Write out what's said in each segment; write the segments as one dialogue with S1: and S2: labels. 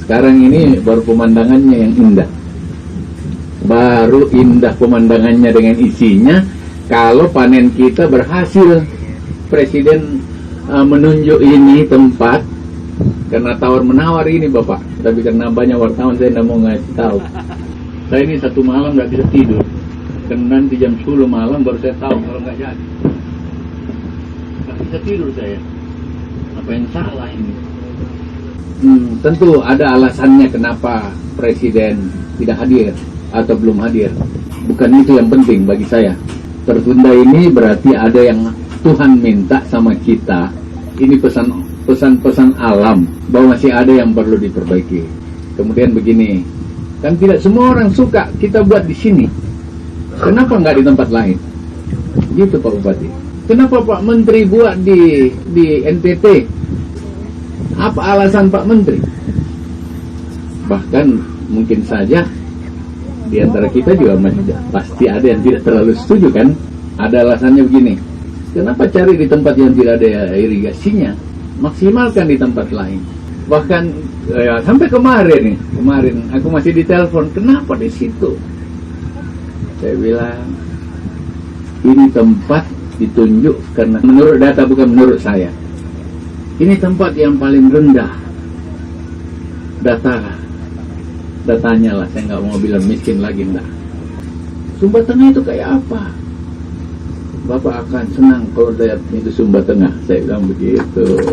S1: Sekarang ini baru pemandangannya yang indah. Baru indah pemandangannya dengan isinya kalau panen kita berhasil. Presiden menunjuk ini tempat karena tawar-menawar ini Bapak. Tapi karena banyak wartawan saya tidak mau ngasih tahu. Saya ini satu malam nggak bisa tidur. Karena nanti jam 10 malam baru saya tahu kalau nggak jadi. Nggak bisa tidur saya. Apa yang salah ini? Tentu ada alasannya kenapa Presiden tidak hadir atau belum hadir. Bukan itu yang penting bagi saya. Tertunda ini berarti ada yang Tuhan minta sama kita. Ini pesan-pesan alam bahwa masih ada yang perlu diperbaiki. Kemudian begini, kan tidak semua orang suka kita buat di sini. Kenapa nggak di tempat lain? Gitu Pak Bupati. Kenapa Pak Menteri buat di NTT? Apa alasan Pak Menteri? Bahkan mungkin saja di antara kita juga pasti ada yang tidak terlalu setuju kan? Ada alasannya begini. Kenapa cari di tempat yang tidak ada irigasinya? Maksimalkan di tempat lain. Bahkan sampai kemarin aku masih ditelepon, kenapa di situ? Saya bilang ini tempat ditunjuk karena menurut data, bukan menurut saya. Ini tempat yang paling rendah. Datanya lah, saya nggak mau bilang miskin lagi, enggak. Sumba Tengah itu kayak apa? Bapak akan senang kalau lihat itu Sumba Tengah. Saya bilang begitu.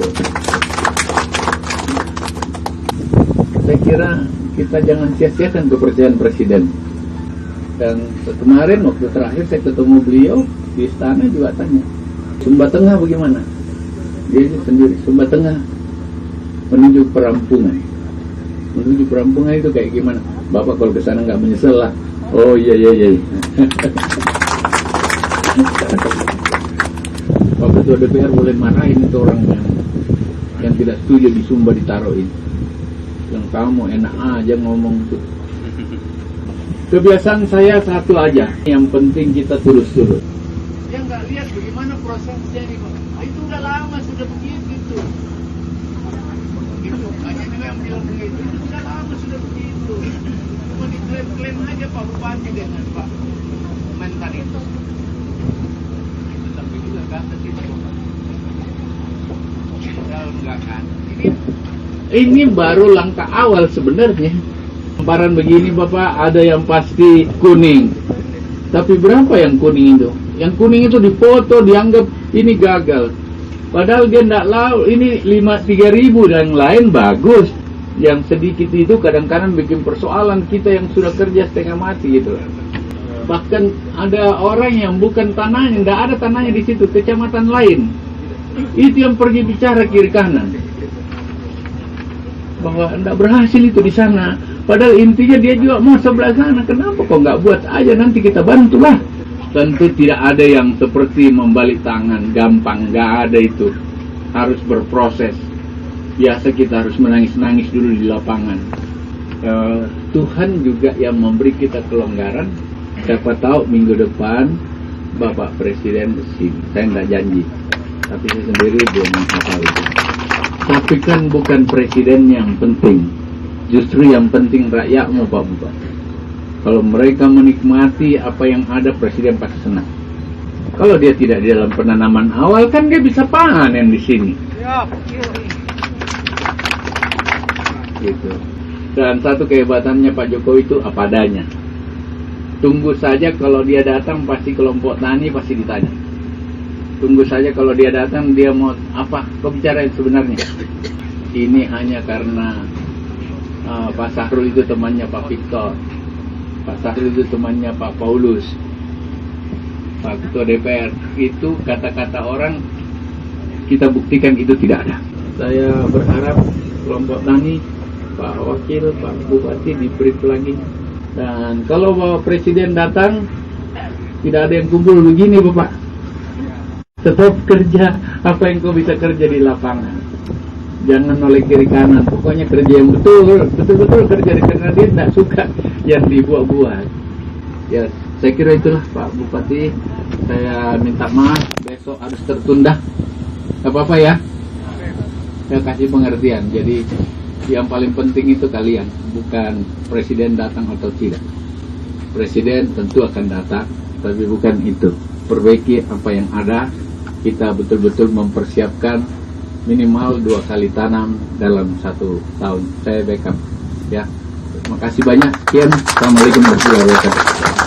S1: Saya kira kita jangan sia-siakan kepercayaan Presiden. Dan kemarin waktu terakhir saya ketemu beliau di istana juga tanya, Sumba Tengah bagaimana? Dia sendiri, Sumba Tengah menuju perampungan. Menuju perampungan itu kayak gimana? Bapak kalau ke sana nggak menyesal lah. Oh iya. Pak Ketua DPR boleh marahin itu orang yang tidak setuju di Sumba ditaruhin. Yang kamu enak aja ngomong tuh. Kebiasaan saya satu aja, yang penting kita turus-turus. Dia nggak lihat bagaimana prosesnya ini Pak. Itu udah lama sudah begitu itu. Itu banyak juga yang bilang begitu. Itu sudah lama sudah begitu. Cuma diklaim-klaim aja Pak Bupati dengan Pak Mentan itu. Tapi juga kata kita enggak kan. Ini baru langkah awal sebenarnya. Hamparan begini Bapak, ada yang pasti kuning. Tapi berapa yang kuning itu? Yang kuning itu dipoto, dianggap ini gagal. Padahal dia enggak lau, ini 3.000 dan yang lain bagus. Yang sedikit itu kadang-kadang bikin persoalan kita yang sudah kerja setengah mati gitu. Bahkan ada orang yang bukan tanahnya, tidak ada tanahnya di situ, kecamatan lain. Itu yang pergi bicara kiri kanan bahwa tidak berhasil itu di sana. Padahal intinya dia juga mau sebelah sana. Kenapa kok nggak buat aja, nanti kita bantulah. Tentu tidak ada yang seperti membalik tangan gampang, nggak ada itu. Harus berproses. Biasa kita harus menangis-nangis dulu di lapangan. Tuhan juga yang memberi kita kelonggaran. Siapa tahu minggu depan Bapak Presiden kesini. Saya nggak janji, tapi saya sendiri belum tahu itu. Tapi kan bukan presiden yang penting, justru yang penting rakyatmu Pak Bupati. Kalau mereka menikmati apa yang ada, presiden pasti senang. Kalau dia tidak di dalam penanaman awal, kan dia bisa panen di sini. Gitu. Dan satu kehebatannya Pak Jokowi itu apa adanya. Tunggu saja kalau dia datang, pasti kelompok tani pasti ditanya. Tunggu saja kalau dia datang, dia mau apa? Kau bicara yang sebenarnya. Ini hanya karena Pak Sahrul itu temannya Pak Victor, Pak Sahrul itu temannya Pak Paulus, Pak Ketua DPR. Itu kata-kata orang, kita buktikan itu tidak ada. Saya berharap kelompok tani, Pak Wakil, Pak Bupati diberi lagi. Dan kalau Bapak Presiden datang, tidak ada yang kumpul begini Bapak. Tetap kerja apa yang kau bisa kerja di lapangan. Jangan noleh kiri kanan. Pokoknya kerja yang betul-betul kerja, karena dia tidak suka yang dibuat-buat. Ya, saya kira itulah Pak Bupati. Saya minta maaf, besok harus tertunda. Gak apa-apa ya. Saya kasih pengertian. Jadi Yang paling penting itu kalian, bukan presiden datang atau tidak. Presiden tentu akan datang, tapi bukan itu. Perbaiki apa yang ada, kita betul-betul mempersiapkan minimal 2 kali tanam dalam 1 tahun. Saya backup ya. Terima kasih banyak. Sekian. Assalamualaikum warahmatullahi wabarakatuh.